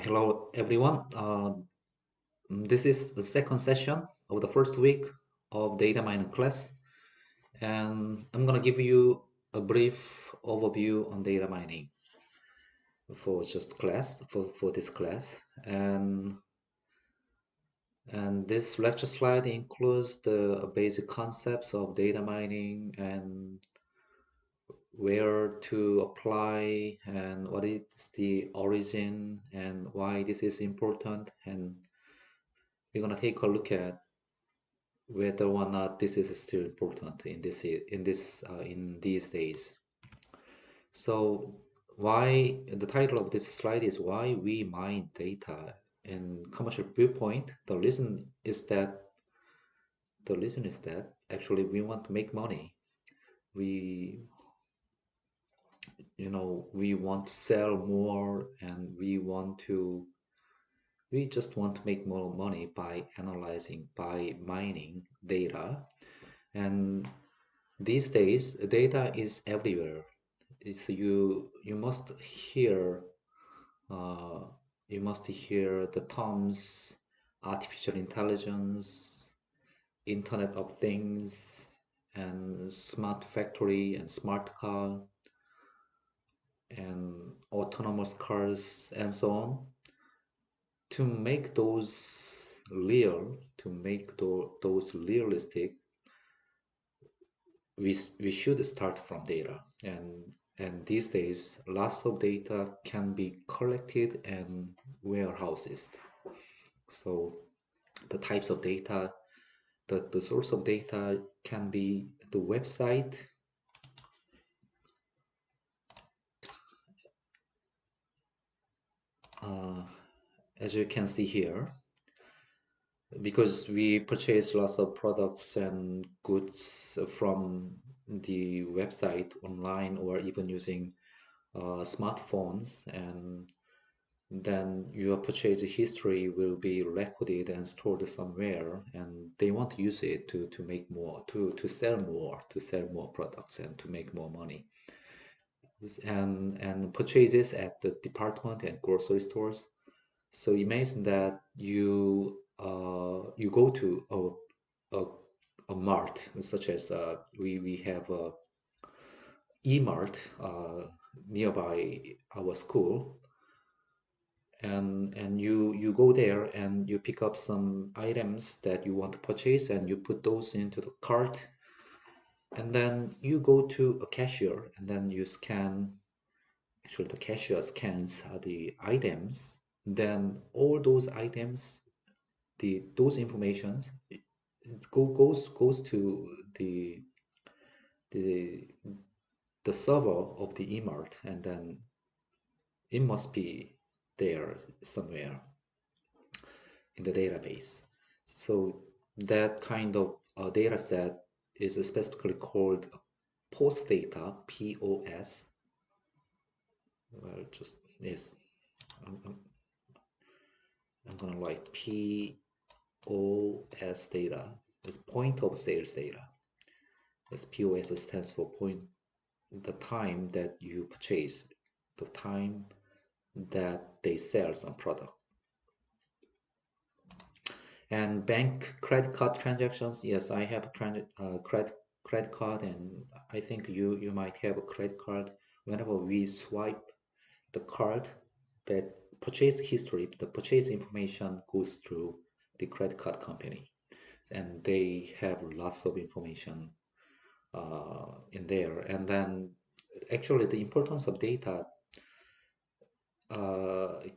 Hello, everyone. This is the second session of the first week of data mining class, and I'm gonna give you a brief overview on data mining for this class, and this lecture slide includes the basic concepts of data mining and where to apply and what is the origin and why this is important, and we're gonna take a look at whether or not this is still important in these days. So why the title of this slide is why we mine data in commercial viewpoint. The reason is that actually we want to make money. We we want to sell more, and we just want to make more money by mining data. And these days, data is everywhere. It's you must hear uh, you must hear the terms artificial intelligence, Internet of Things, and smart factory and smart car and autonomous cars and so on. To make those real, to make those realistic, we should start from data, and these days lots of data can be collected and warehouses. So the types of data, the source of data can be the website, uh, as you can see here, because we purchase lots of products and goods from the website online or even using smartphones, and then your purchase history will be recorded and stored somewhere, and they want to use it to make more, to sell more products and to make more money. And purchases at the department and grocery stores. So imagine that you go to a, a mart, such as we have a e-mart nearby our school, and you go there and you pick up some items that you want to purchase, and you put those into the cart, and then you go to a cashier, and then you scan. Actually, the cashier scans the items. Then all those items, the those informations, goes to the the server of the e-mart, and then it must be there somewhere in the database. So that kind of data set is specifically called POS data, POS. Well, just yes, I'm gonna write POS data. It's point of sales data. This POS stands for point, the time that you purchase, the time that they sell some product. And bank credit card transactions, yes, I have a credit card, and I think you might have a credit card. Whenever we swipe the card, that purchase history, the purchase information goes through the credit card company, and they have lots of information in there. And then actually the importance of data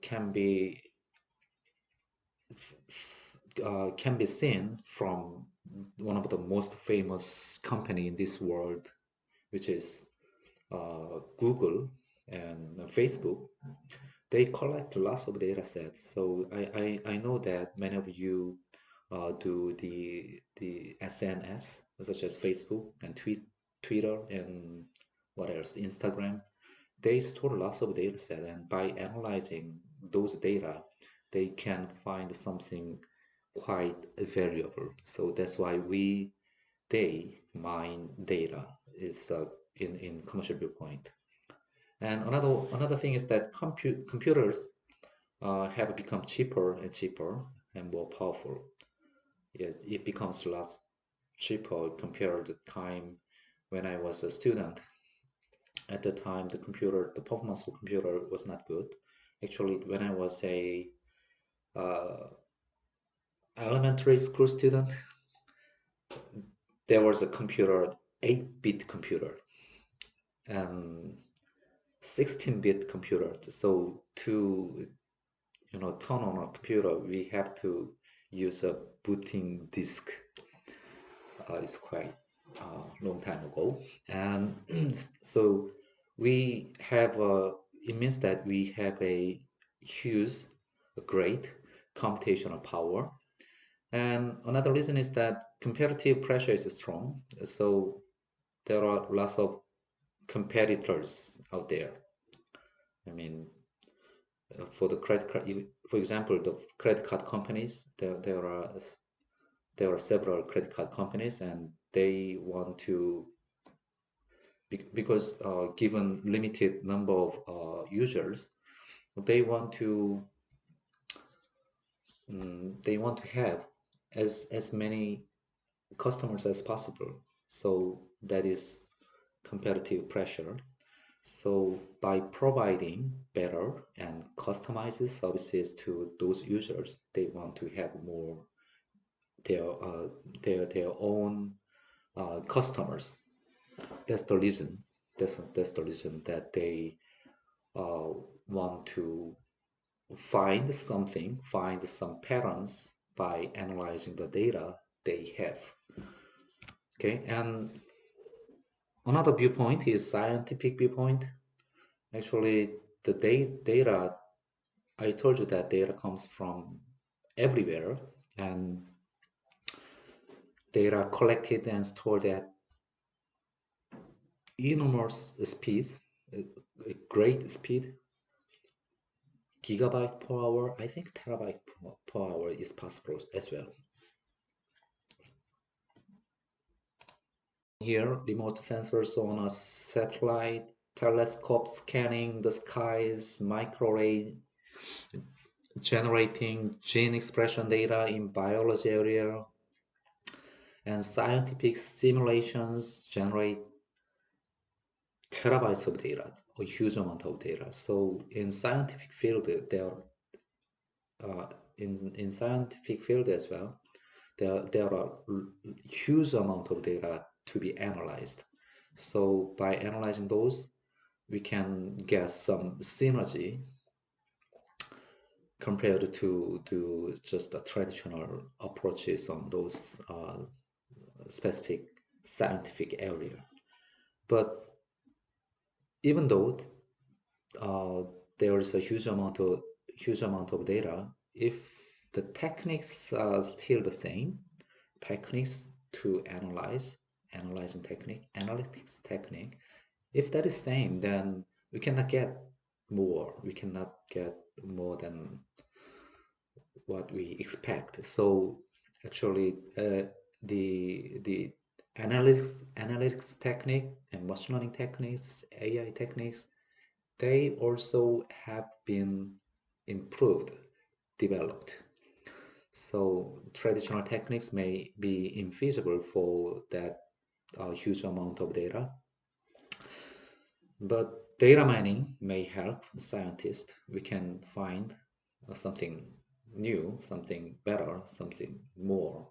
can be seen from one of the most famous company in this world, which is Google and Facebook. They collect lots of data sets. So I know that many of you do the SNS, such as Facebook and Twitter and what else, Instagram. They store lots of data set, and by analyzing those data, they can find something quite valuable. So that's why they mine data is in commercial viewpoint. And another thing is that computers have become cheaper and cheaper and more powerful. It becomes a lot cheaper compared to the time when I was a student. At the time, the performance of computer was not good. Actually, when I was a uh, elementary school student, there was a computer, 8-bit computer and 16-bit computer. So to turn on a computer, we have to use a booting disk. It's quite a long time ago, and so we have it means that we have a great computational power. And another reason is that competitive pressure is strong, so there are lots of competitors out there. I mean, for the credit card, for example, the credit card companies, there are several credit card companies, and they want to because given limited number of users, they want to they want to have as many customers as possible. So that is competitive pressure. So by providing better and customized services to those users, they want to have more their their own customers. That's the reason. That's the reason that they uh, want to find some patterns by analyzing the data they have. Okay, and another viewpoint is scientific viewpoint. Actually, the data, I told you that data comes from everywhere, and data collected and stored at enormous speeds, a great speed, gigabyte per hour. I think terabyte per hour is possible as well. Here, remote sensors on a satellite, telescope scanning the skies, microarray generating gene expression data in biology area, and scientific simulations generate terabytes of data, a huge amount of data. So in scientific field, there uh, in scientific field as well, there are huge amount of data to be analyzed. So by analyzing those, we can get some synergy compared to just the traditional approaches on those specific scientific area. But even though uh, there is a huge amount of data, if the techniques are still the same, techniques to analyzing technique, analytics technique, if that is same, then we cannot get more. We cannot get more than what we expect. So actually, the analytics technique and machine learning techniques, AI techniques, they also have been improved, developed. So traditional techniques may be infeasible for that huge amount of data, but data mining may help scientists. We can find something new, something better, something more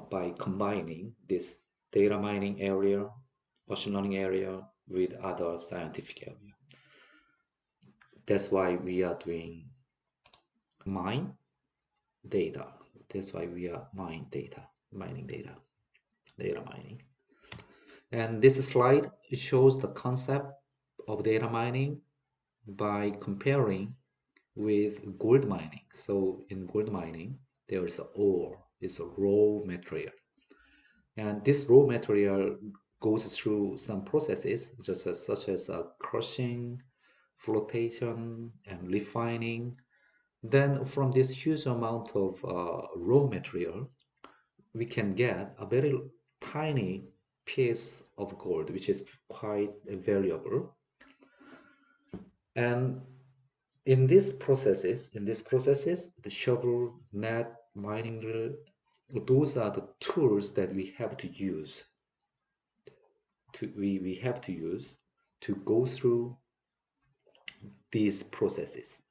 by combining this data mining area, machine learning area with other scientific area. That's why we are doing mine data. That's why we are mining data mining. And this slide shows the concept of data mining by comparing with gold mining. So in gold mining, there is ore, it's a raw material. And this raw material goes through some processes such as crushing, flotation, and refining. Then from this huge amount of raw material, we can get a very tiny piece of gold, which is quite valuable. And in these processes, the shovel, net, mining drill, those are the tools that we have to use we have to use to go through these processes.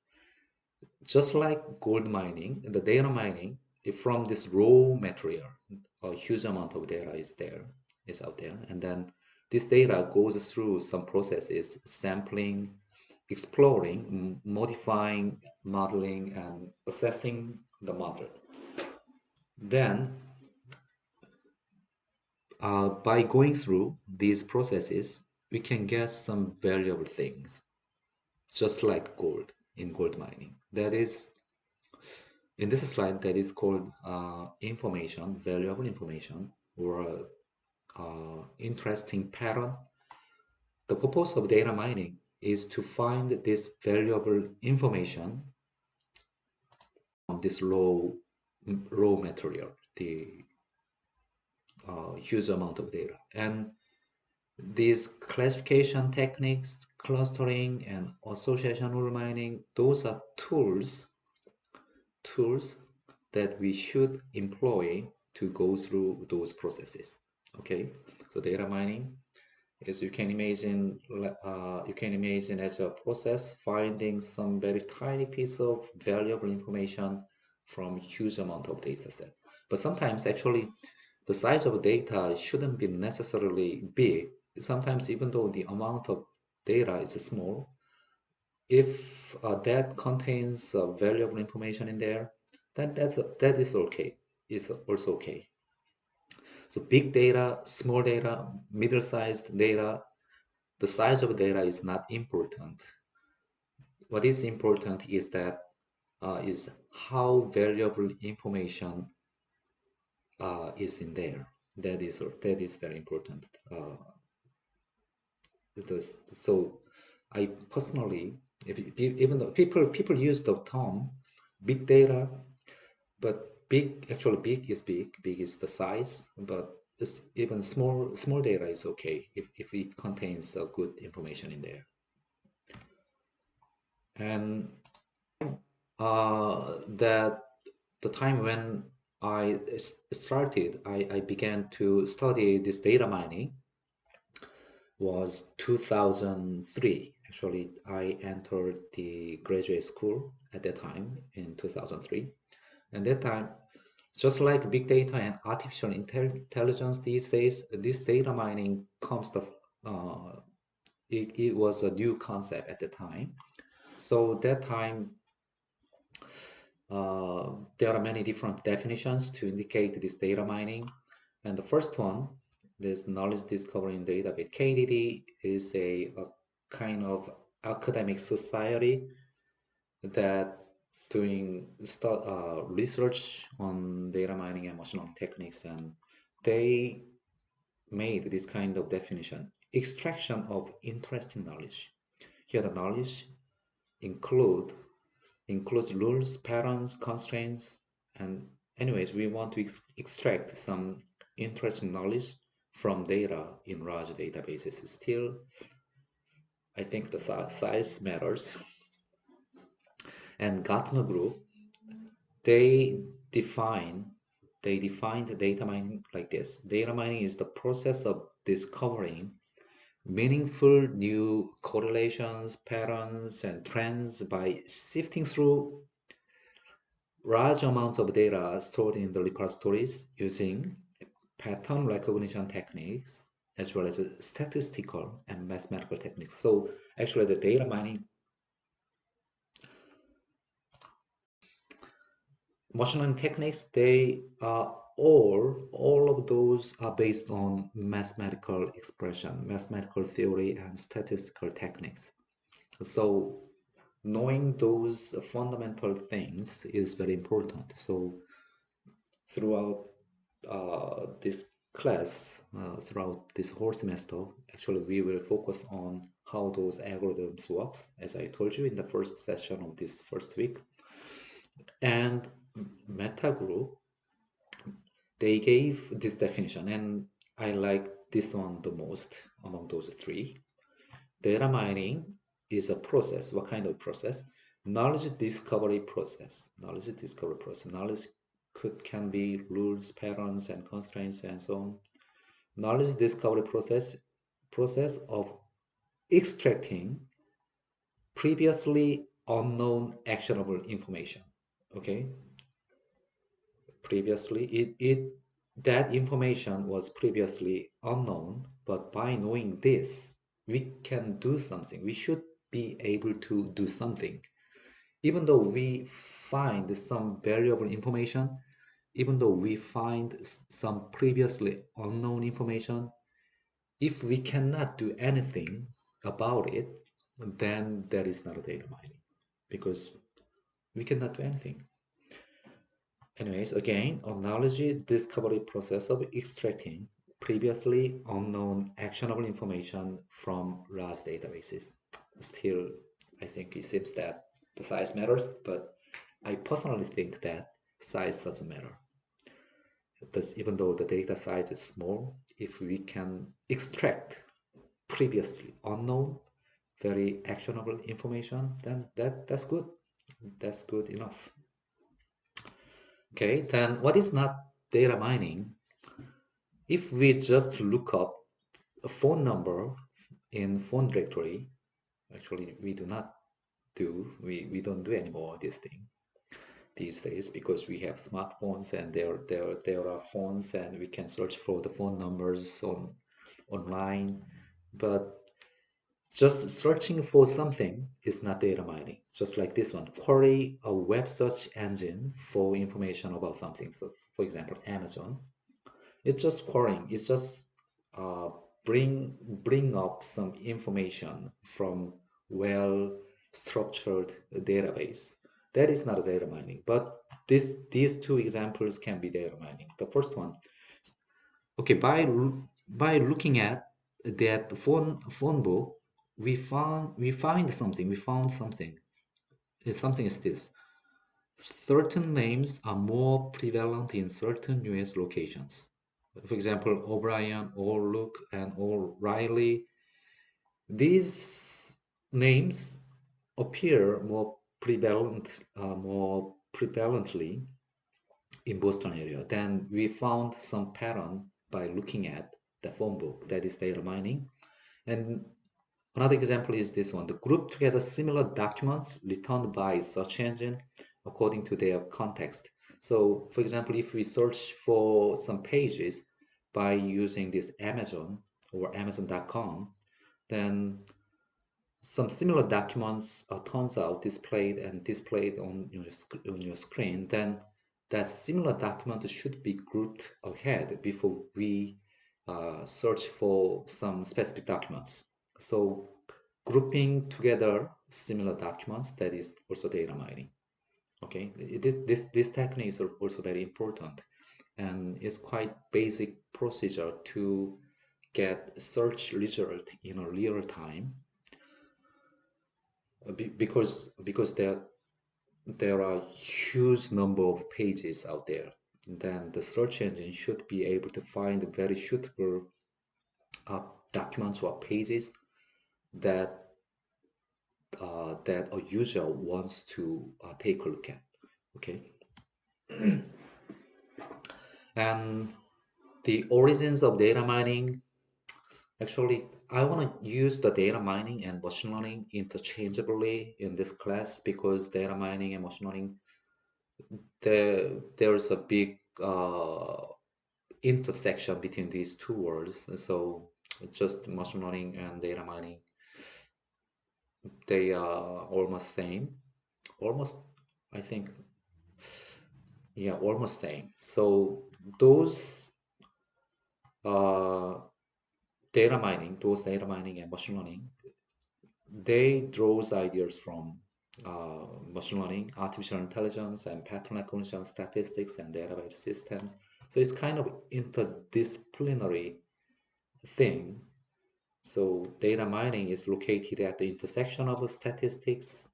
Just like gold mining, the data mining, if from this raw material, a huge amount of data is out there, and then this data goes through some processes, sampling, exploring, modifying, modeling, and assessing the model. Then, by going through these processes, we can get some valuable things, just like gold in gold mining. That is, in this slide, that is called information, valuable information, or interesting pattern. The purpose of data mining is to find this valuable information from this raw material, the huge amount of data. And these classification techniques, clustering, and association rule mining, those are tools that we should employ to go through those processes. Okay, so data mining is you can imagine as a process finding some very tiny piece of valuable information from huge amount of data set. But sometimes actually the size of data shouldn't be necessarily big. Sometimes even though the amount of data is small, if that contains valuable information in there, then that is okay. Is also okay. So big data, small data, middle-sized data, the size of data is not important. What is important is that is how valuable information is in there. That is very important. So I personally, even though people use the term big data, but big is big is the size, but even small data is okay if it contains good information in there. And that the time when I began to study this data mining was 2003. Actually, I entered the graduate school at that time in 2003. And that time, just like big data and artificial intelligence these days, this data mining comes to, it was a new concept at the time. So that time, there are many different definitions to indicate this data mining. And the first one, this knowledge discovery in database. KDD is a kind of academic society that doing research on data mining and machine learning techniques, and they made this kind of definition: extraction of interesting knowledge. Here, the knowledge include includes rules, patterns, constraints, and anyways, we want to extract some interesting knowledge from data in large databases. Still, I think the size matters. And Gartner Group, they define they defined data mining like this. Data mining is the process of discovering meaningful new correlations, patterns, and trends by sifting through large amounts of data stored in the repositories using pattern recognition techniques as well as statistical and mathematical techniques. So actually the data mining, machine learning techniques, they are all of those are based on mathematical expression, mathematical theory, and statistical techniques. So knowing those fundamental things is very important. So throughout this class, throughout this whole semester, actually we will focus on how those algorithms works, as I told you in the first session of this first week. And Meta Group, they gave this definition, and I like this one the most among those three. Data mining is a process. What kind of process? knowledge discovery process. Knowledge can be rules, patterns, and constraints, and so on. Knowledge discovery process of extracting previously unknown actionable information. Okay, previously it that information was previously unknown, but by knowing this, we can do something. We should be able to do something. Even though we find some variable information, even though we find some previously unknown information, if we cannot do anything about it, then that is not a data mining because we cannot do anything. Anyways, again, a knowledge discovery process of extracting previously unknown actionable information from large databases. Still, I think it seems that the size matters, but I personally think that size doesn't matter. Even though the data size is small, if we can extract previously unknown, very actionable information, then that's good. That's good enough. Okay, then what is not data mining? If we just look up a phone number in phone directory, actually we don't do anymore this thing these days because we have smartphones and there are phones and we can search for the phone numbers online. But just searching for something is not data mining. Just like this one, query a web search engine for information about something. So, for example, Amazon. It's just querying. It's just uh, bring up some information from well structured database. That is not a data mining. But these two examples can be data mining. The first one, okay, by looking at that phone book, we found something. Something is this. Certain names are more prevalent in certain US locations. For example, O'Brien, O'Rourke, and O'Reilly. These names appear more prevalently in Boston area. Then we found some pattern by looking at the phone book, that is data mining. And another example is this one. The group together similar documents returned by search engine according to their context. So for example, if we search for some pages by using this Amazon or Amazon.com, then some similar documents turns out displayed on your screen, then that similar document should be grouped ahead before we search for some specific documents. So grouping together similar documents, that is also data mining. Okay, this technique is also very important, and it's quite basic procedure to get search result in a real time because there are huge number of pages out there. Then the search engine should be able to find very suitable documents or pages that that a user wants to take a look at. Okay, and the origins of data mining. Actually, I want to use the data mining and machine learning interchangeably in this class because data mining and machine learning there's a big intersection between these two worlds. So just machine learning and data mining, they are almost same. Almost, I think, yeah, almost same. So those uh, those data mining and machine learning, they draws ideas from machine learning, artificial intelligence, and pattern recognition, statistics, and database systems. So it's kind of interdisciplinary thing. So data mining is located at the intersection of statistics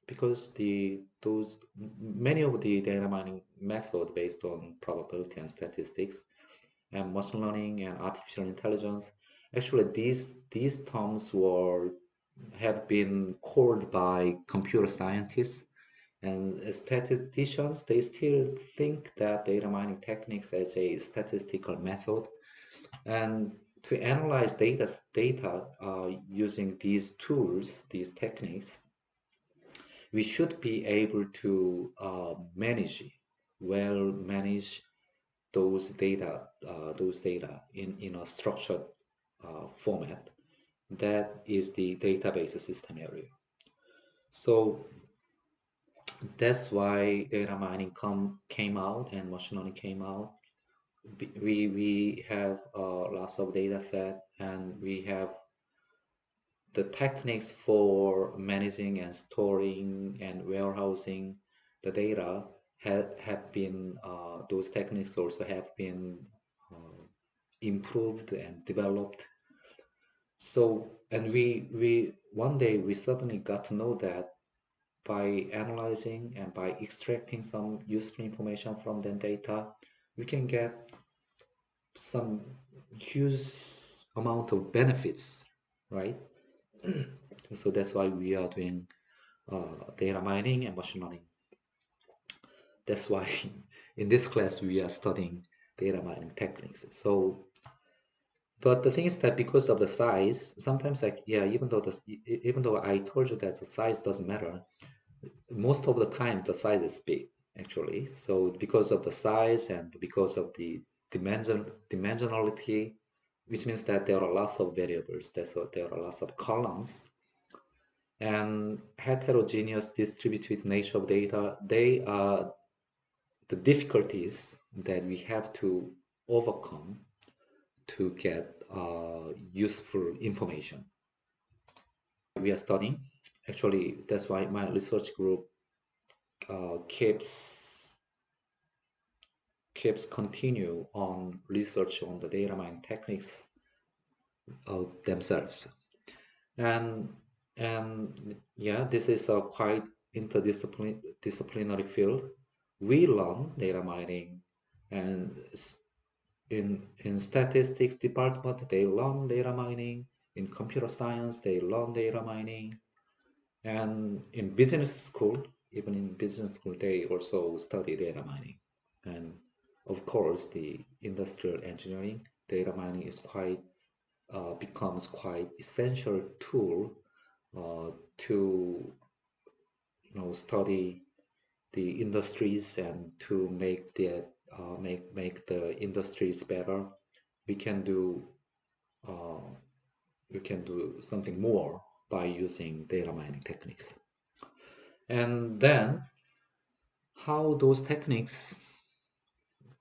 because the those many of the data mining method based on probability and statistics and machine learning and artificial intelligence. Actually, these terms were have been called by computer scientists and statisticians. They still think that data mining techniques as a statistical method, and to analyze data using these tools, these techniques, we should be able to manage those data in a structured format. That is the database system area. So that's why data mining came out and machine learning came out. We have lots of data set, and we have the techniques for managing and storing and warehousing the data have been those techniques also have been improved and developed. So, and we one day we suddenly got to know that by analyzing and by extracting some useful information from the data, we can get some huge amount of benefits, right? So that's why we are doing data mining and machine learning. That's why in this class we are studying data mining techniques. So, but the thing is that because of the size, sometimes like yeah, even though I told you that the size doesn't matter, most of the times the size is big actually. So because of the size and because of the dimensionality, which means that there are lots of variables. There are lots of columns and heterogeneous distributed nature of data. They are the difficulties that we have to overcome to get useful information. We are studying. Actually, that's why my research group keeps continue on research on the data mining techniques themselves. And yeah, this is a quite interdisciplinary field. We learn data mining, and in statistics department they learn data mining. In computer science they learn data mining, and in business school, even in business school, they also study data mining. And of course, the industrial engineering data mining is quite becomes quite essential tool to study the industries and to make the industries better. We can do uh, we can do something more by using data mining techniques. And then how those techniques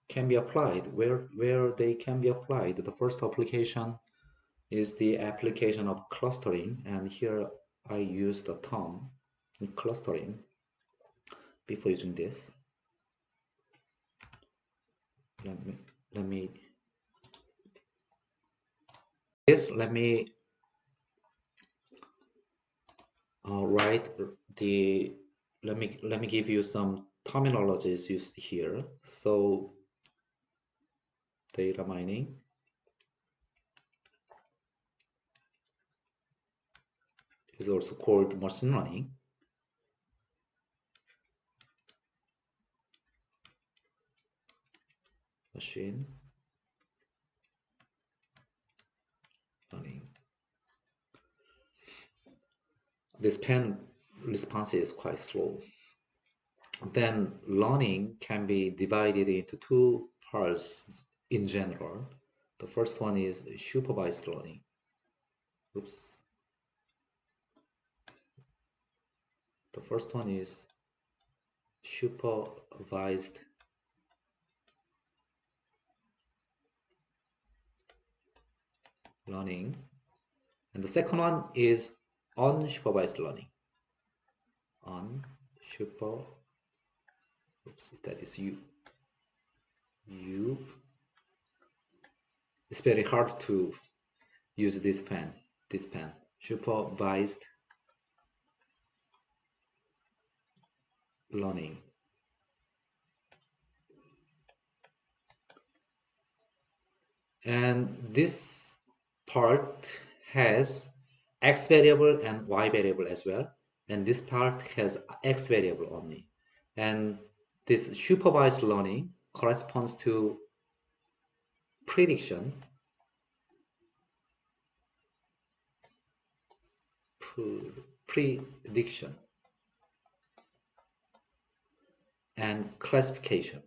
can be applied, where they can be applied. The first application is the application of clustering, and here I use the term clustering before using this. Let me let me this let me write the let me give you some terminologies used here. So data mining is also called machine learning. Machine learning. This pen response is quite slow. Then learning can be divided into two parts in general. The first one is supervised learning. Oops. The first one is supervised learning. And the second one is unsupervised learning. Unsuper, oops, that is you. It's very hard to use this pen. Supervised learning. And this part has x variable and y variable as well, and this part has x variable only. And this supervised learning corresponds to prediction, prediction and classification.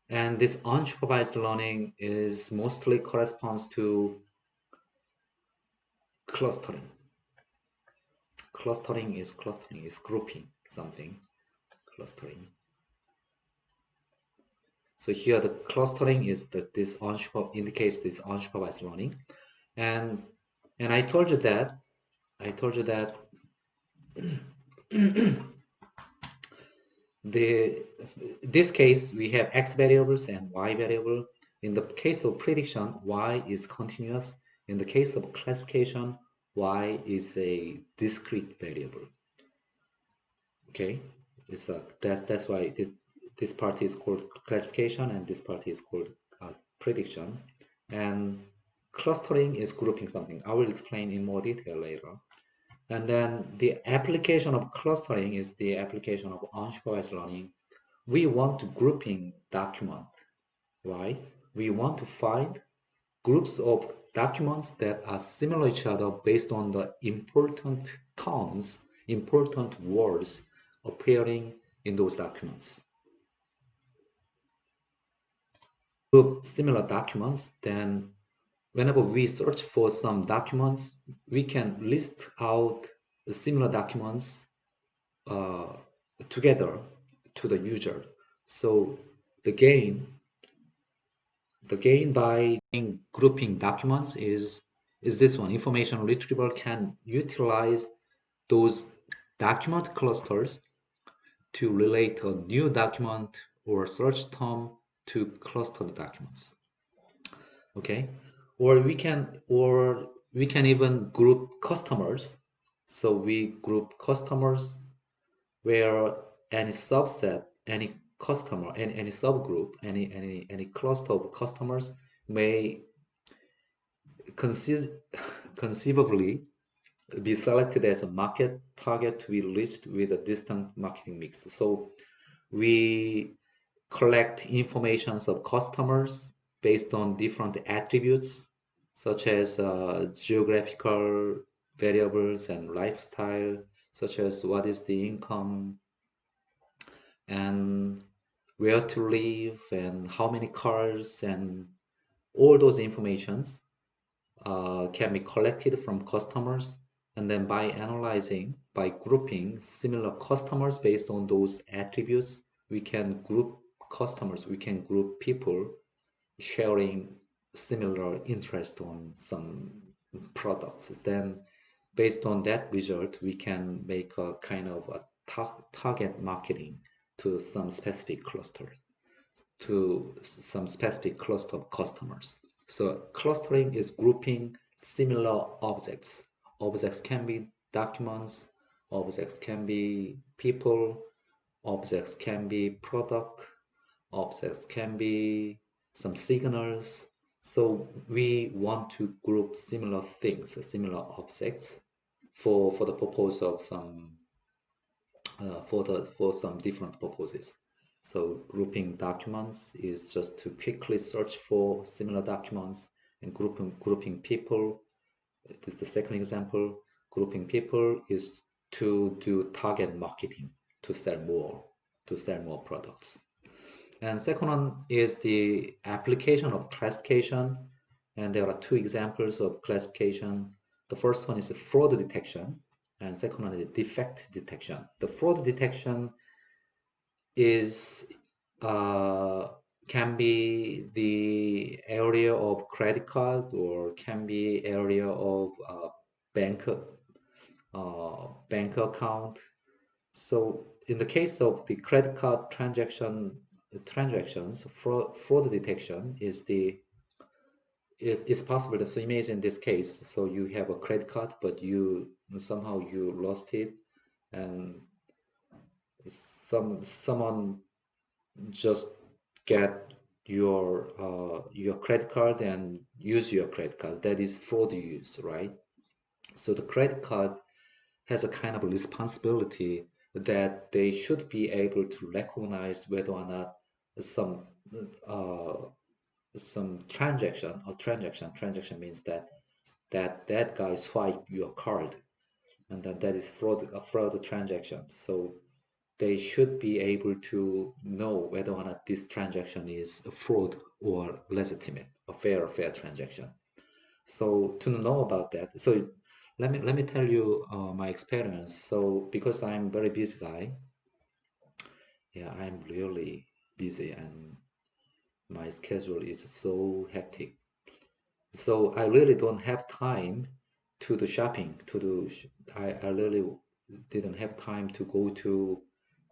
And this unsupervised learning is mostly corresponds to clustering. Clustering is grouping something, clustering. So here the clustering is that this indicates this unsupervised learning. And I told you that the this case we have x variables and y variable. In the case of prediction, y is continuous. In the case of classification, y is a discrete variable. Okay, it's a that's why this part is called classification and this part is called prediction. And clustering is grouping something. I will explain in more detail later. And then the application of clustering is the application of unsupervised learning. We want to grouping document. Why? We want to find groups of documents that are similar to each other based on the important terms, important words appearing in those documents. Group similar documents, then whenever we search for some documents, we can list out the similar documents uh, together to the user. So the gain by grouping documents is this one. Information retrieval can utilize those document clusters to relate a new document or search term to clustered documents. Okay, or we can even group customers. So we group customers where any subset, any customer, any subgroup, any cluster of customers may conceivably be selected as a market target to be reached with a distant marketing mix. So we collect informations of customers based on different attributes such as geographical variables and lifestyle, such as what is the income and where to live and how many cars, and all those informations can be collected from customers. And then by grouping similar customers based on those attributes, we can group customers, we can group people sharing similar interest on some products. Then based on that result, we can make a kind of a target marketing to some specific cluster, to some specific cluster of customers. So clustering is grouping similar objects. Objects can be documents, objects can be people, objects can be product, objects can be some signals. So we want to group similar things, similar objects for the purpose of some for some different purposes. So grouping documents is just to quickly search for similar documents, and grouping people. This is the second example. Grouping people is to do target marketing to sell more products. And second one is the application of classification. And there are two examples of classification. The first one is fraud detection, and second one is defect detection. The fraud detection is can be the area of credit card, or can be area of bank bank account. So in the case of the credit card transactions, fraud detection is possible. So imagine this case. So you have a credit card, but somehow you lost it, and someone just get your credit card and use your credit card. That is fraud use, right? So the credit card has a kind of responsibility that they should be able to recognize whether or not some uh, some transaction means that that guy swipe your card, and that is fraud, a fraud transaction. So they should be able to know whether or not this transaction is a fraud or legitimate, a fair transaction. So to know about that, so let me tell you my experience. So because I'm very busy guy, yeah, I'm really busy and my schedule is so hectic. So I really don't have time to do shopping. I really didn't have time to go to,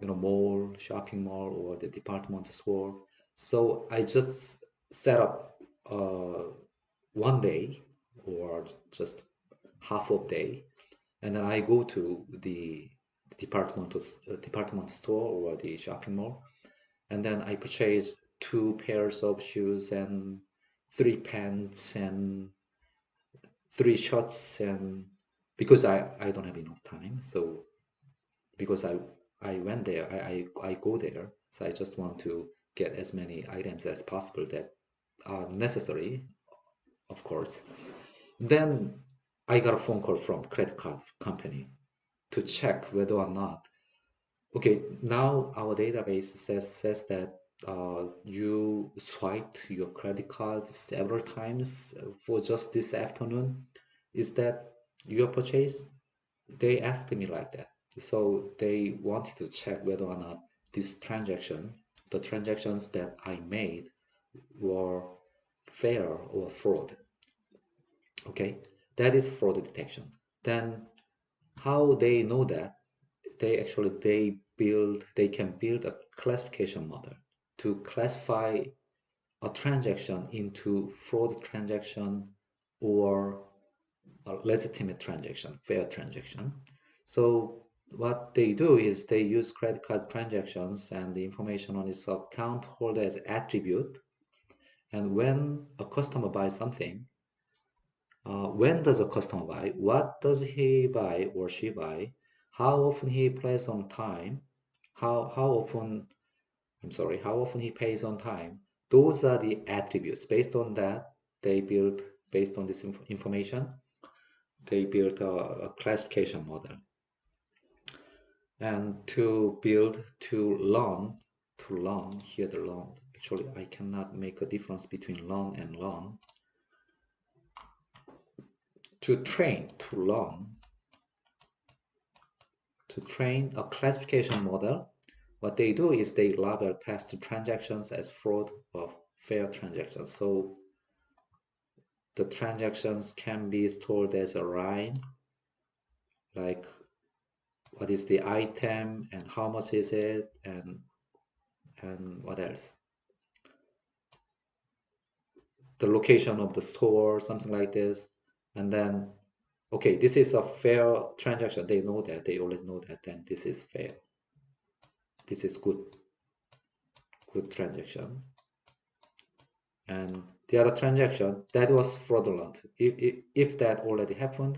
mall, shopping mall, or the department store. So I just set up one day or just half of day, and then I go to the department store or the shopping mall, and then I purchase two pairs of shoes and three pants and three shirts, and because I don't have enough time, so because I went there, I go there, so I just want to get as many items as possible that are necessary, of course. Then I got a phone call from credit card company to check whether or not, okay, now our database says that you swiped your credit card several times for just this afternoon. Is that your purchase? They asked me like that. So they wanted to check whether or not this transaction, the transactions that I made, were fair or fraud. Okay, that is fraud detection. Then how they know that? They can build a classification model to classify a transaction into fraud transaction or a legitimate transaction, fair transaction. So what they do is they use credit card transactions and the information on its account holder as attribute. And when a customer buys something, when does a customer buy? What does he buy or she buy? How often he pays on time? How often, I'm sorry, how often he pays on time? Those are the attributes. Based on that, they build, based on this information, they built a classification model. And to learn, here the learn, actually I cannot make a difference between learn and learn. To train a classification model, what they do is they label past transactions as fraud or fair transactions. So the transactions can be stored as a line, like what is the item and how much is it, and what else? The location of the store, something like this. And then, okay, this is a fair transaction. They know that, they already know that, then this is fair. This is good transaction. And the other transaction, that was fraudulent. If that already happened,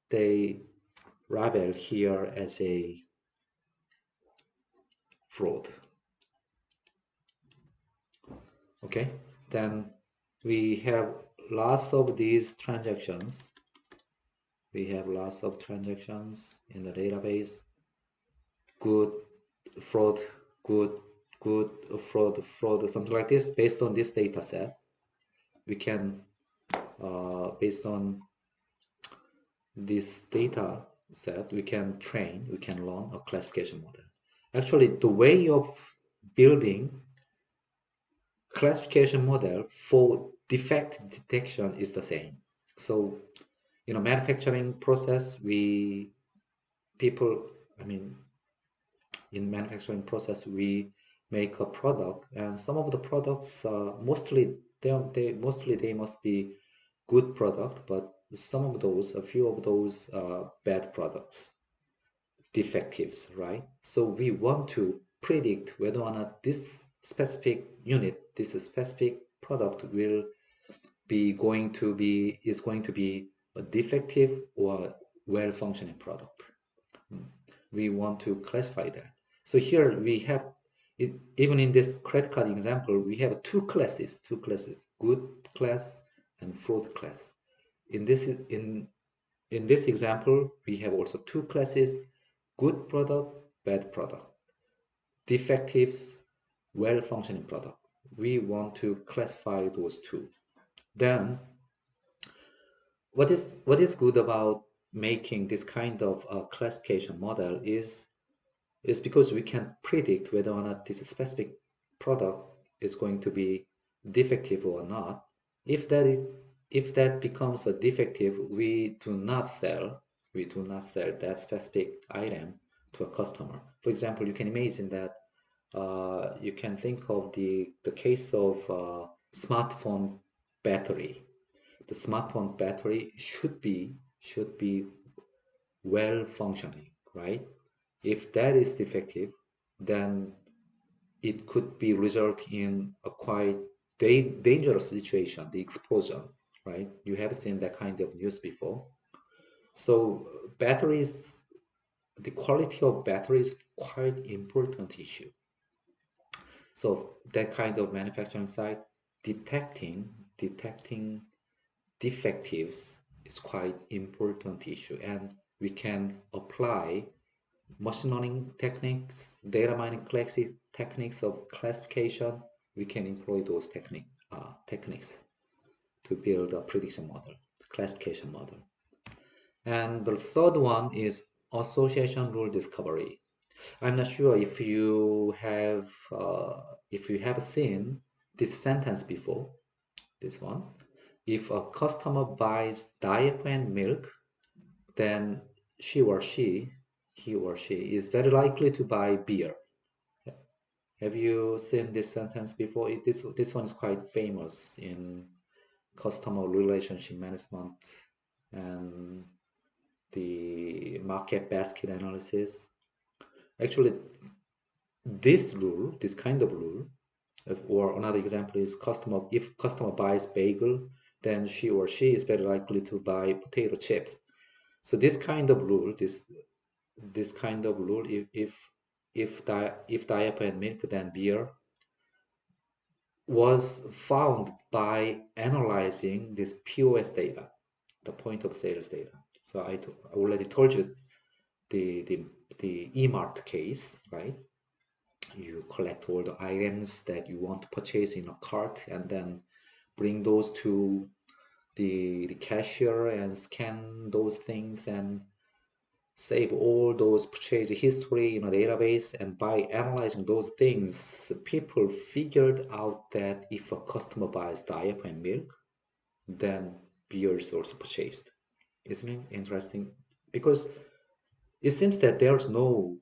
they label here as a fraud. Okay, then we have lots of these transactions. We have lots of transactions in the database. Good, fraud, good, good, fraud, something like this. Based on this data set, we can, based on this data set, we can learn a classification model. Actually, the way of building classification model for defect detection is the same. So, manufacturing process, people, I mean, in manufacturing process, we make a product, and some of the products, mostly they must be good product, but a few of those bad products, defectives, right? So we want to predict whether or not this specific unit, this specific product will be going to be is going to be a defective or well functioning product. Mm. We want to classify that. So here we have it, even in this credit card example, we have two classes, good class and fraud class. In this in this example, we have also two classes, good product, bad product, defectives, well functioning product. We want to classify those two. Then what is good about making this kind of classification model is because we can predict whether or not this specific product is going to be defective or not. If that is, if that becomes a defective, we do not sell that specific item to a customer. For example, you can imagine that you can think of the case of smartphone battery. The smartphone battery should be well functioning, right? If that is defective, then it could be result in a quite dangerous situation, the explosion, right? You have seen that kind of news before. So batteries, the quality of battery is quite important issue. So that kind of manufacturing side, detecting defectives is quite important issue, and we can apply machine learning techniques, data mining techniques of classification. We can employ those techniques to build a prediction model, classification model. And the third one is association rule discovery. I'm not sure if you have seen this sentence before. This one, if a customer buys diaper and milk, then she or she, he or she is very likely to buy beer. Have you seen this sentence before? This one is quite famous in customer relationship management and the market basket analysis. Actually, this kind of rule, or another example is if customer buys bagel, then she or she is very likely to buy potato chips. So this kind of rule, this kind of rule, if diaper and milk then beer, was found by analyzing this POS data, the point of sales data. So I already told you the E-Mart case, right? You collect all the items that you want to purchase in a cart and then bring those to the cashier and scan those things and save all those purchase history in a database. And by analyzing those things, people figured out that if a customer buys diaper and milk, then beer is also purchased. Isn't it interesting? Because it seems that there's no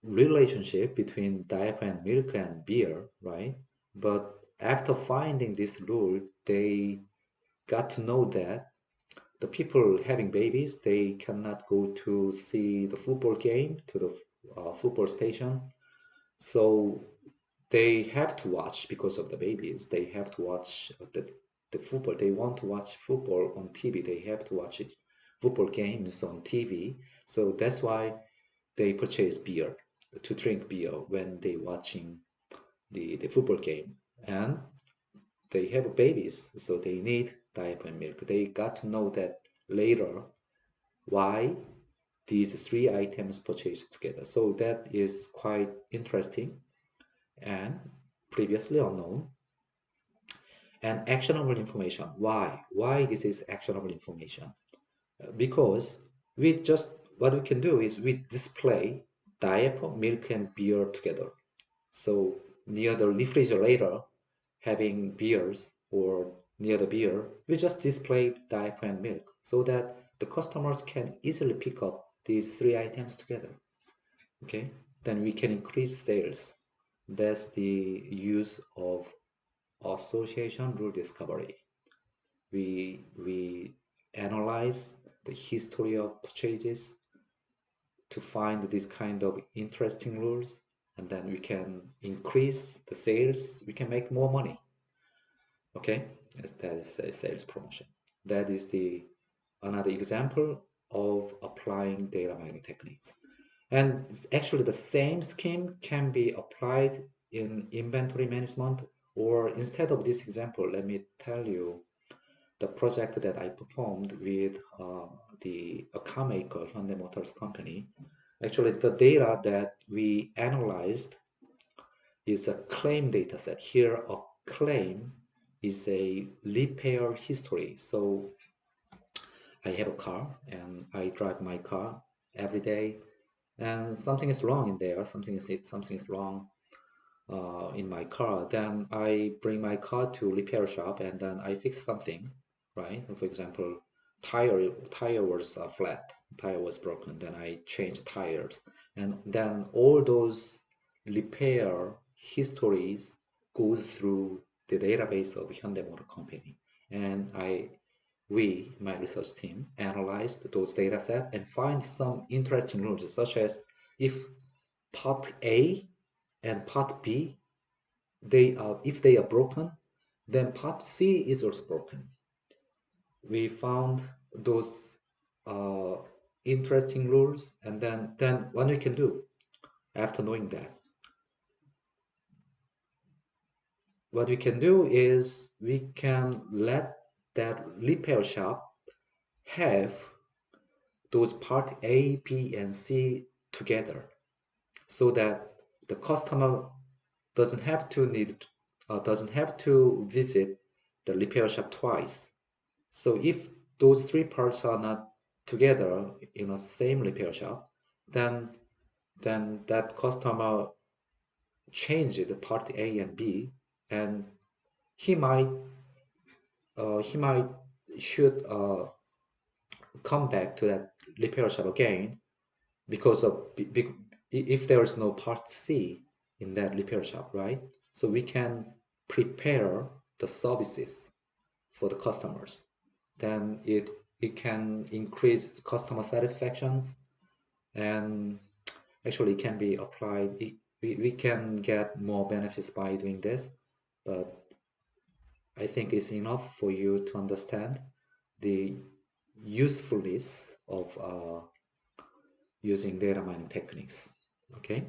relationship between diaper and milk and beer, right? But after finding this rule, they got to know that the people having babies, they cannot go to see the football game to the football station. So they have to watch because of the babies. They have to watch the football. They want to watch football on TV. They have to watch it, football games on TV. So that's why they purchase beer to drink beer when they watching the football game. And they have babies, so they need diaper and milk. They got to know that later why these three items purchased together. So that is quite interesting and previously unknown. And actionable information. Why? Why this is actionable information? Because we just what we can do is we display diaper, milk, and beer together. So near the refrigerator, having beers or near the beer, we just display diaper and milk so that the customers can easily pick up these three items together. Okay, then we can increase sales. That's the use of association rule discovery. We analyze the history of purchases to find this kind of interesting rules, and then we can increase the sales, we can make more money. Okay, yes, that is a sales promotion. That is the another example of applying data mining techniques. And actually the same scheme can be applied in inventory management, or instead of this example, let me tell you the project that I performed with a car maker, Hyundai Motors company. Actually, the data that we analyzed is a claim data set. Here, a claim is a repair history. So I have a car and I drive my car every day, and something is wrong in there. Something is wrong in my car. Then I bring my car to repair shop and then I fix something, right? For example, tire was flat, tire was broken. Then I change tires, and then all those repair histories goes through the database of Hyundai Motor Company, and my research team, analyzed those data set and find some interesting rules, such as if part A and part B, if they are broken, then part C is also broken. We found those uh, interesting rules, and then what we can do after knowing that, what we can do is we can let that repair shop have those part A, B, and C together, so that the customer doesn't have to visit the repair shop twice. So if those three parts are not together in a same repair shop, then that customer changes the part A and B, and he might he might should come back to that repair shop again, because if there is no part C in that repair shop, right? So we can prepare the services for the customers. Then it can increase customer satisfactions, and actually it can be applied. We can get more benefits by doing this, but I think it's enough for you to understand the usefulness of using data mining techniques. Okay.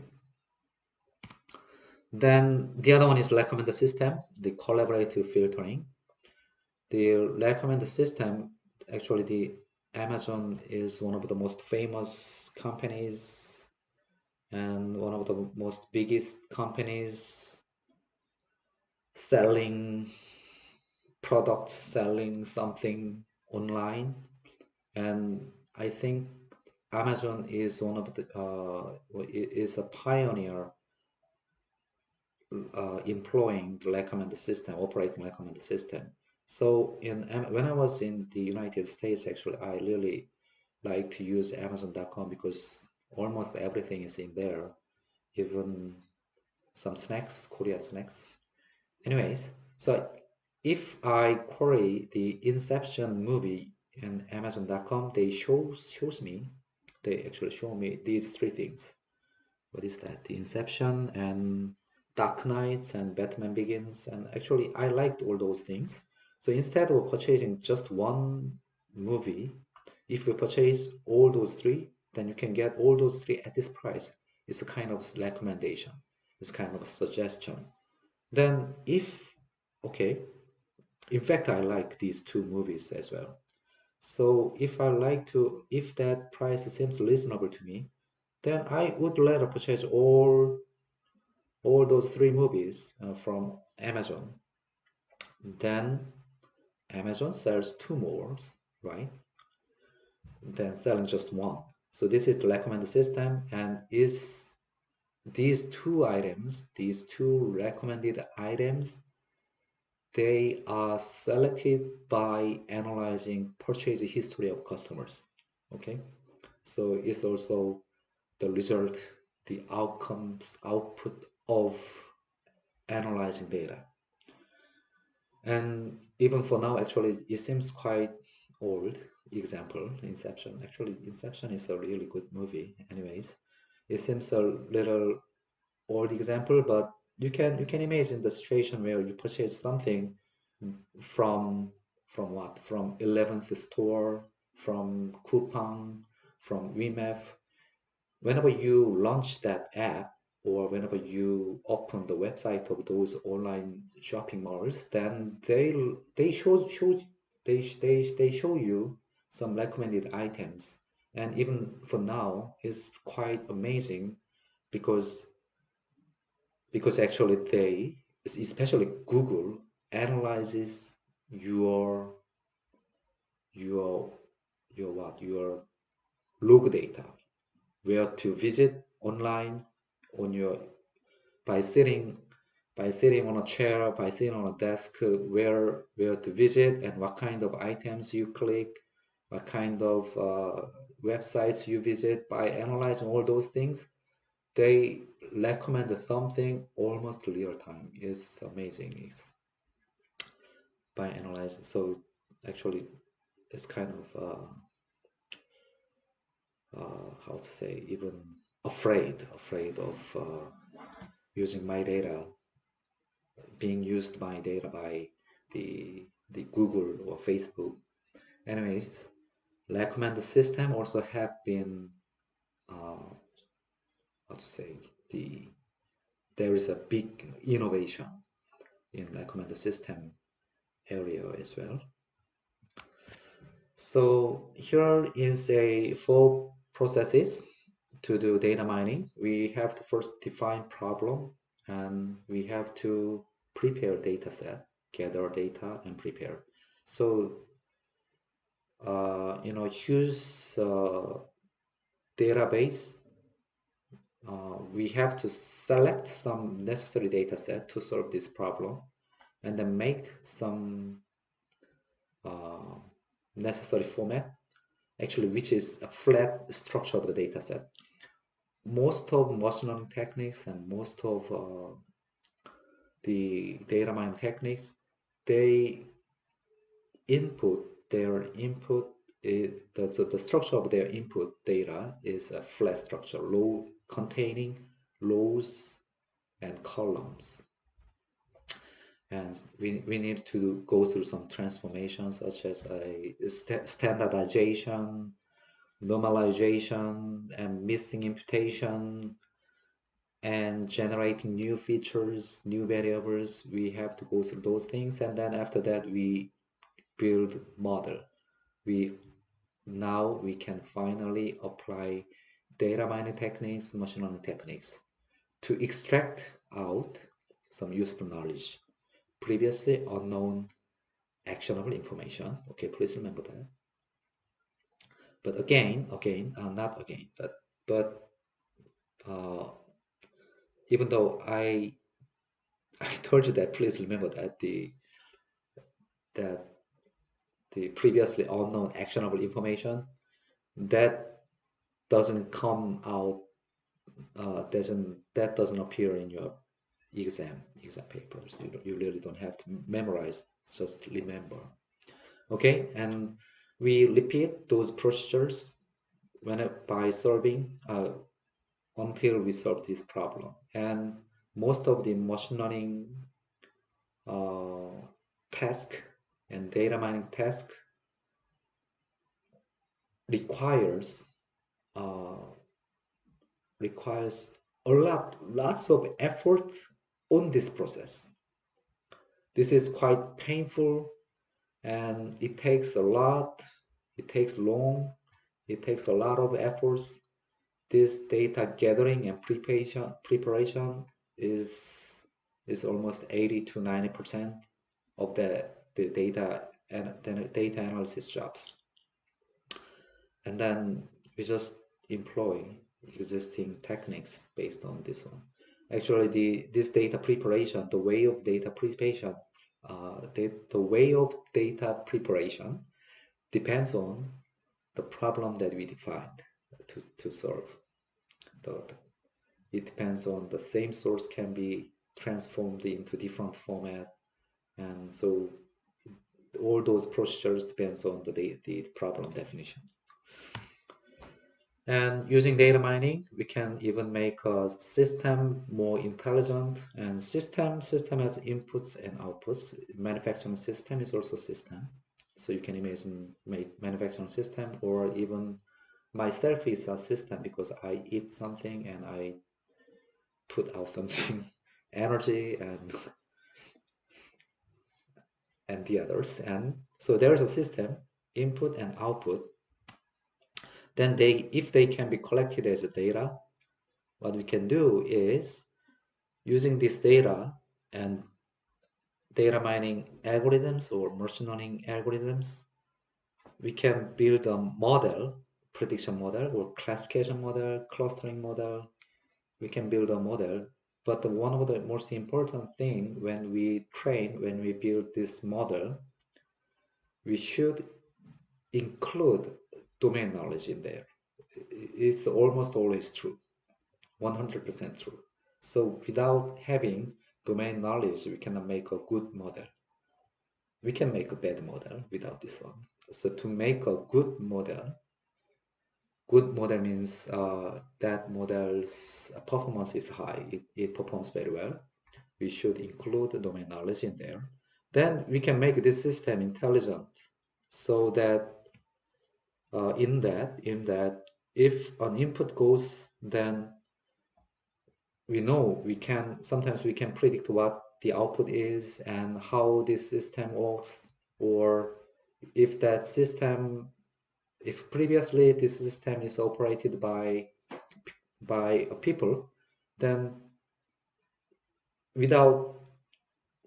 Then the other one is recommender system, the collaborative filtering. The recommender system, actually, the Amazon is one of the most famous companies and one of the most biggest companies selling products, selling something online. And I think Amazon is one of the is a pioneer employing the recommender system, operating recommender system. So when I was in the United States, actually, I really like to use Amazon.com because almost everything is in there, even some snacks, Korean snacks. Anyways, so if I query the Inception movie in Amazon.com, they actually show me these three things. What is that? The Inception and Dark Knights and Batman Begins. And actually, I liked all those things. So instead of purchasing just one movie, if you purchase all those three, then you can get all those three at this price. It's a kind of recommendation. It's kind of a suggestion. Then okay, in fact, I like these two movies as well. So if that price seems reasonable to me, then I would rather purchase all those three movies from Amazon. Then Amazon sells two more, right? Than selling just one. So this is the recommender system, and is these two recommended items, they are selected by analyzing purchase history of customers. Okay, so it's also the result, the output of analyzing data. And even for now, actually, it seems quite old. Example, Inception. Actually, Inception is a really good movie. Anyways, it seems a little old example, but you can imagine the situation where you purchase something from what? From 11th store, from coupon, from WeMap. Whenever you launch that app or whenever you open the website of those online shopping malls, then they show you some recommended items. And even for now, it's quite amazing because actually they, especially Google, analyzes your your your log data, where to visit online on your by sitting on a chair, by sitting on a desk, where to visit and what kind of items you click, what kind of websites you visit. By analyzing all those things, they recommend something almost real time. It's amazing. It's by analyzing. So actually, it's kind of how to say, even afraid of using my data, being used my data by the Google or Facebook. Anyways, recommender system also have been how to say, the there is a big innovation in recommender system area as well. So here is a four processes to do data mining. We have to first define problem, and we have to prepare data set, gather data and prepare. So use database. We have to select some necessary data set to solve this problem, and then make some uh, necessary format, actually, which is a flat structure of the data set. Most of machine learning techniques and most of the data mining techniques, they the structure of their input data is a flat structure, containing rows and columns. And we need to go through some transformations such as a standardization, normalization, and missing imputation, and generating new features, new variables. We have to go through those things, and then after that we build model. We can finally apply data mining techniques, machine learning techniques to extract out some useful knowledge, previously unknown actionable information. Okay, please remember that. But not again, but uh, even though I told you that, please remember that that the previously unknown actionable information that doesn't come out, doesn't appear in your exam papers. You really don't have to memorize, just remember. Okay, and we repeat those procedures by solving until we solve this problem. And most of the machine learning uh, task and data mining task requires uh, requires lots of effort on this process. This is quite painful, and it takes a lot. It takes long. It takes a lot of efforts. This data gathering and preparation is almost 80 to 90% of the data and data analysis jobs. And then we just employ existing techniques based on this one. Actually, this data preparation, the way of data preparation, the way of data preparation depends on the problem that we defined to solve. It depends on the same source can be transformed into different format, and so all those procedures depends on the problem definition. And using data mining, we can even make a system more intelligent. And system has inputs and outputs. Manufacturing system is also system. So you can imagine manufacturing system, or even myself is a system because I eat something and I put out something, energy and the others. And so there is a system, input and output. Then if they can be collected as a data, what we can do is using this data and data mining algorithms or machine learning algorithms, we can build a model, prediction model or classification model, clustering model. We can build a model. But one of the most important thing when we build this model, we should include domain knowledge in there. It's almost always true, 100% true. So without having domain knowledge, we cannot make a good model. We can make a bad model without this one. So to make a good model means that model's performance is high. It performs very well. We should include the domain knowledge in there. Then we can make this system intelligent so that in that if an input goes, then we know sometimes we can predict what the output is and how this system works, or if that system, if previously this system is operated by people, then without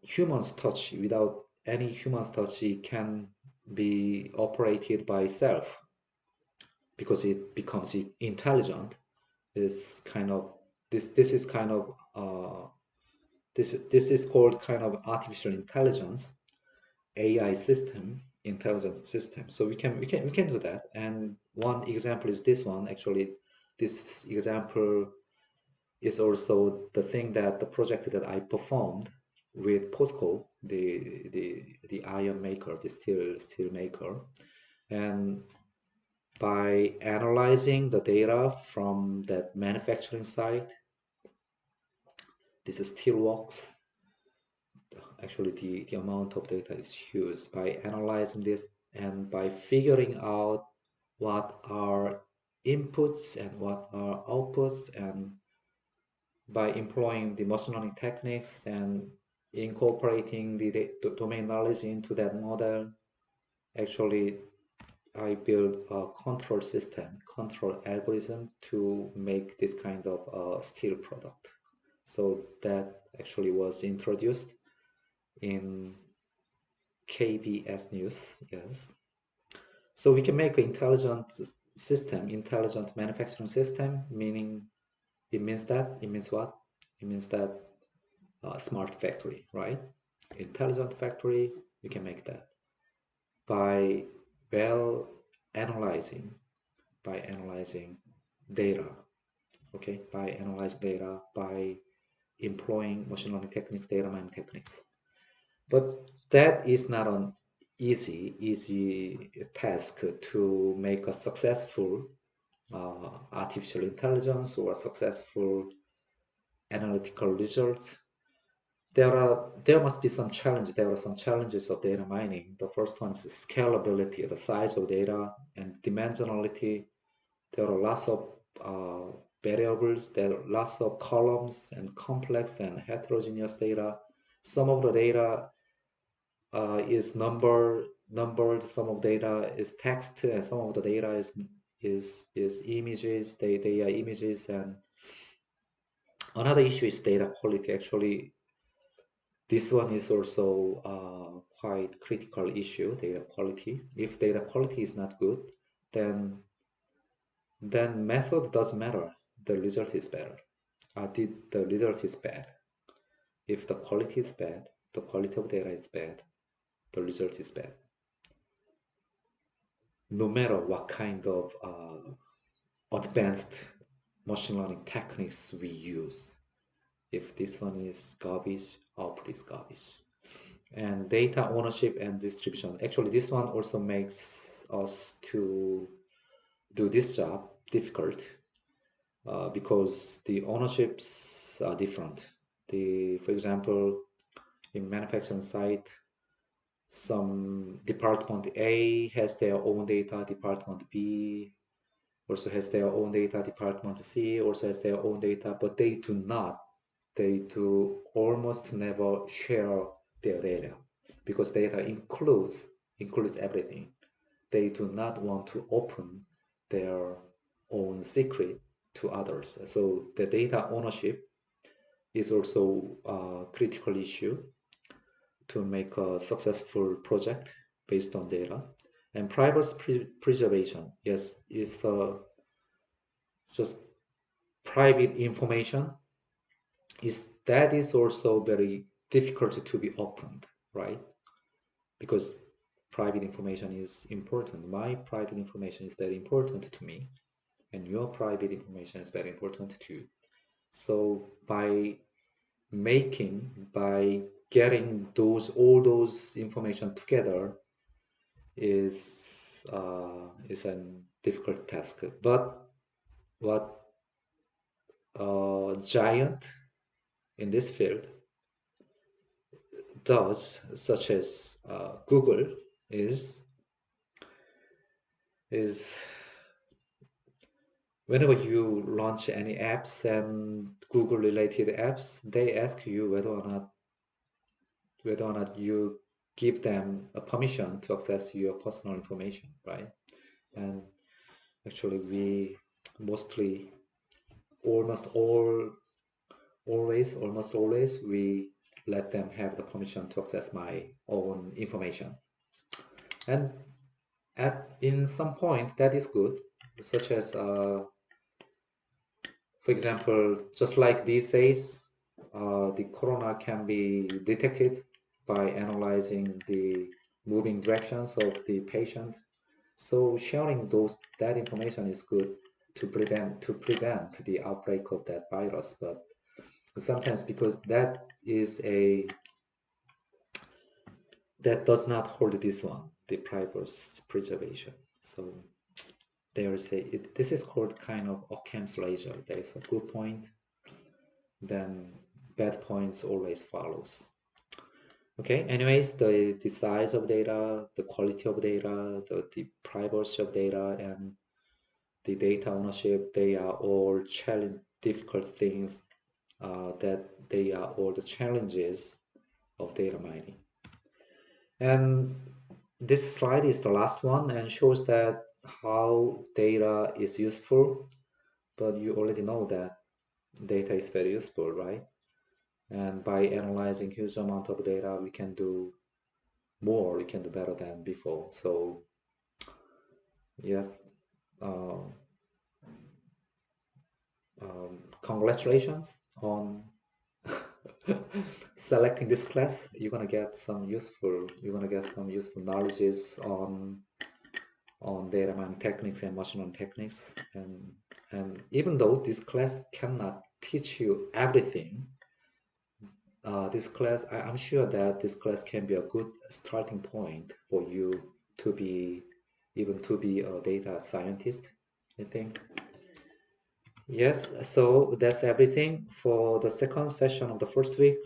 without any humans touch, it can be operated by itself because it becomes intelligent. Is kind of this is kind of this is called kind of artificial intelligence, AI system, intelligence system. So we can do that. And one example is this one. Actually, this example is also the thing that the project that I performed with POSCO, the iron maker, the steel maker, and by analyzing the data from that manufacturing site, this is steel works. Actually, the amount of data is huge. By analyzing this and by figuring out what are inputs and what are outputs, and by employing the machine learning techniques and incorporating the domain knowledge into that model, actually I built a control algorithm to make this kind of steel product. So that actually was introduced in KBS News, yes. So we can make an intelligent manufacturing system, meaning it means what? It means that smart factory, right? Intelligent factory, we can make that by well analyzing, by analyzing data, okay? By analyzing data, by employing machine learning techniques, data mining techniques. But that is not an easy task to make a successful artificial intelligence or a successful analytical result. There must be some challenge. There are some challenges of data mining. The first one is scalability, the size of data, and dimensionality. There are lots of variables. There are lots of columns and complex and heterogeneous data. Some of the data is numbered. Some of data is text, and some of the data is images. They are images. And another issue is data quality. Actually, this one is also quite critical issue, data quality. If data quality is not good, then method doesn't matter. The result is better. The result is bad. If the quality is bad, the quality of data is bad, the result is bad. No matter what kind of advanced machine learning techniques we use, if this one is garbage, output is garbage. And data ownership and distribution. Actually, this one also makes us to do this job. difficult because the ownerships are different. For example, in manufacturing site, some department A has their own data, department B also has their own data, department C also has their own data, but they do almost never share their data because data includes everything. They do not want to open their own secret to others. So the data ownership is also a critical issue to make a successful project based on data. And privacy preservation, yes, is just private information is also very difficult to be opened, right? Because private information is important. My private information is very important to me, and your private information is very important too. So by getting all those information together is a difficult task. But what a giant in this field does, such as Google, is is whenever you launch any apps and Google related apps, they ask you whether or not you give them a permission to access your personal information, right? And actually, we mostly, almost all, almost always, we let them have the permission to access my own information. And in some point, that is good, such as, for example, just like these days, the corona can be detected by analyzing the moving directions of the patient. So sharing that information is good to prevent the outbreak of that virus. But sometimes because that does not hold this one, the privacy preservation. So this is called kind of Occam's razor. There is a good point, then bad points always follows. Okay, anyways, the size of data, the quality of data, the privacy of data, and the data ownership, they are all difficult things, that they are all the challenges of data mining. And this slide is the last one and shows that how data is useful, but you already know that data is very useful, right? And by analyzing huge amount of data, we can do more, we can do better than before. So yes, um, congratulations on selecting this class. You're gonna get some useful knowledges on data mining techniques and machine learning techniques. And even though this class cannot teach you everything, I'm sure that this class can be a good starting point for you to be a data scientist, I think. Yes, so that's everything for the second session of the first week.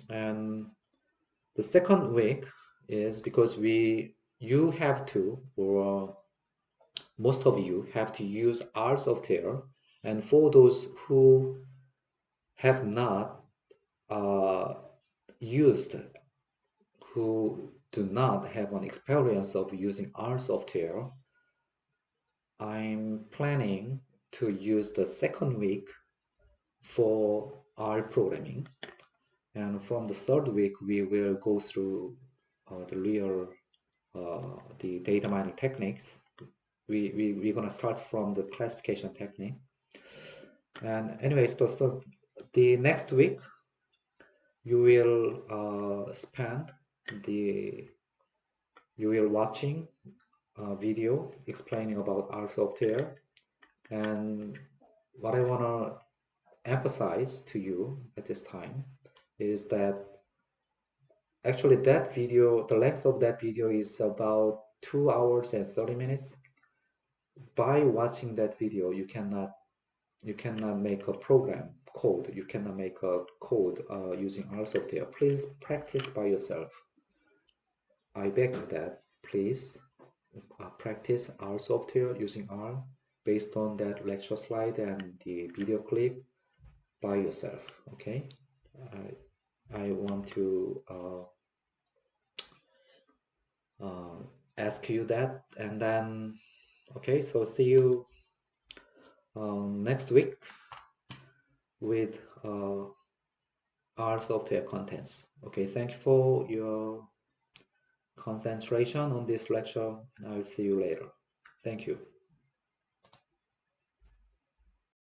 And the second week is because you have to, or most of you have to use R software. And for those who have not uh, used, who do not have an experience of using R software, I'm planning to use the second week for R programming. And from the third week, we will go through the data mining techniques. We're gonna start from the classification technique. And anyways, so the next week, you will watching a video explaining about R software. And what I wanna emphasize to you at this time is that actually the length of that video is about 2 hours and 30 minutes. by watching that video, you cannot make a program code. You cannot make a code using R software. Please practice by yourself. I beg of that. Please practice R software using R based on that lecture slide and the video clip by yourself. Okay. I want to uh, ask you that, and then okay. So see you next week with R software contents. Okay, thank you for your concentration on this lecture, and I'll see you later. Thank you.